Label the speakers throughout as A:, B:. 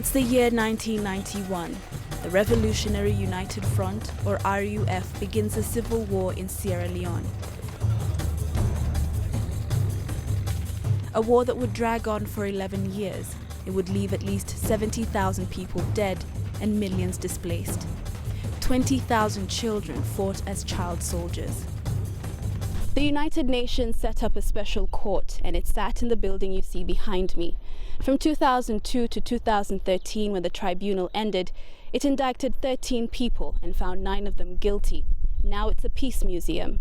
A: It's the year 1991. The Revolutionary United Front, or RUF, begins a civil war in Sierra Leone. A war that would drag on for 11 years. It would leave at least 70,000 people dead and millions displaced. 20,000 children fought as child soldiers. The United Nations set up a special court, and it sat in the building you see behind me. From 2002 to 2013, when the tribunal ended, it indicted 13 people and found 9 of them guilty. Now it's a peace museum.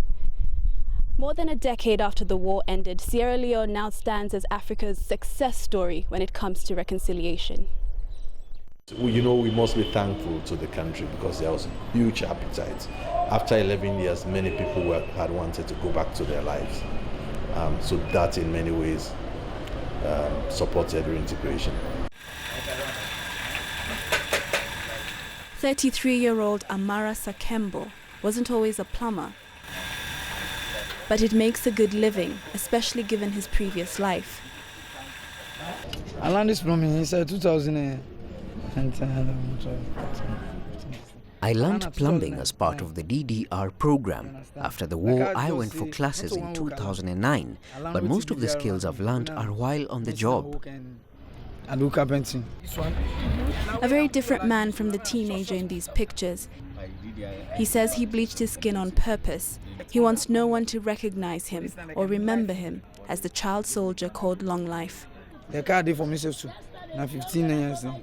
A: More than a decade after the war ended, Sierra Leone now stands as Africa's success story when it comes to reconciliation.
B: We must be thankful to the country because there was a huge appetite. After 11 years, many people had wanted to go back to their lives. So that in many ways supported reintegration.
A: 33-year-old Amara Sakembo wasn't always a plumber, but it makes a good living, especially given his previous life.
C: I learned this plumbing in 2000.
D: I learned plumbing as part of the DDR program. After the war, I went for classes in 2009, but most of the skills I've learned are while on the job.
A: A very different man from the teenager in these pictures. He says he bleached his skin on purpose. He wants no one to recognize him or remember him as the child soldier called Long Life.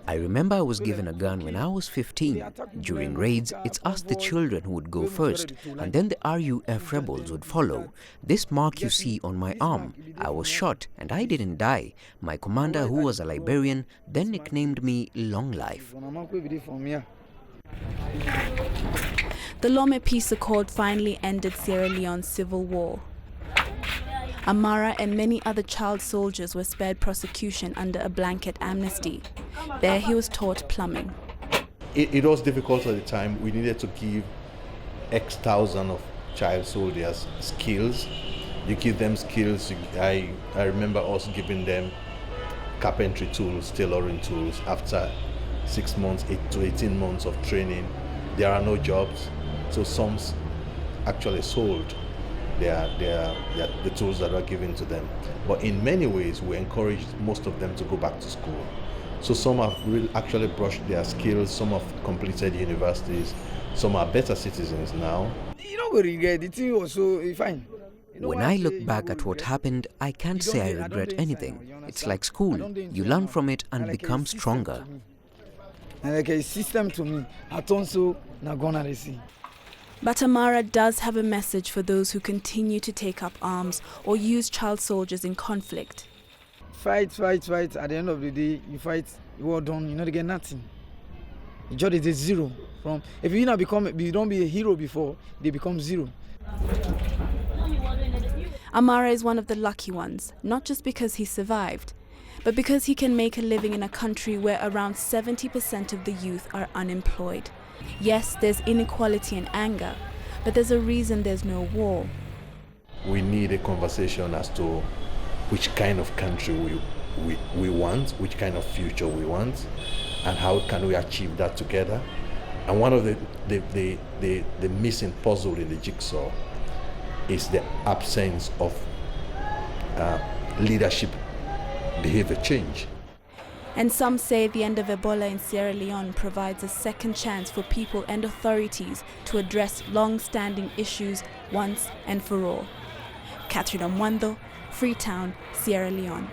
D: I remember I was given a gun when I was 15. During raids, it's us the children who would go first, and then the RUF rebels would follow. This mark you see on my arm, I was shot and I didn't die. My commander, who was a Liberian, then nicknamed me Long Life.
A: The Lome Peace Accord finally ended Sierra Leone's civil war. Amara and many other child soldiers were spared prosecution under a blanket amnesty. There he was taught plumbing.
B: It was difficult at the time. We needed to give X thousand of child soldiers skills. You give them skills. I remember us giving them carpentry tools, tailoring tools. After 6 months, 8 to 18 months of training, there are no jobs. So some actually sold the tools that are given to them. But in many ways, we encouraged most of them to go back to school. So some have really actually brushed their skills, some have completed universities, some are better citizens now.
C: You don't regret it, it was so fine.
D: When I look back at what happened, I can't say I regret anything. It's like school. You learn from it and become stronger.
C: And like a system to me, I don't so not gonna see.
A: But Amara does have a message for those who continue to take up arms or use child soldiers in conflict.
C: Fight. At the end of the day, you fight, you are done, you get nothing. The job is a zero. If you don't be a hero before, they become zero.
A: Amara is one of the lucky ones, not just because he survived, but because he can make a living in a country where around 70% of the youth are unemployed. Yes, there's inequality and anger, but there's a reason there's no war.
B: We need a conversation as to which kind of country we want, which kind of future we want, and how can we achieve that together. And one of the missing puzzle in the jigsaw is the absence of leadership behavior change.
A: And some say the end of Ebola in Sierra Leone provides a second chance for people and authorities to address long-standing issues once and for all. Kathryn Omwandho, Freetown, Sierra Leone.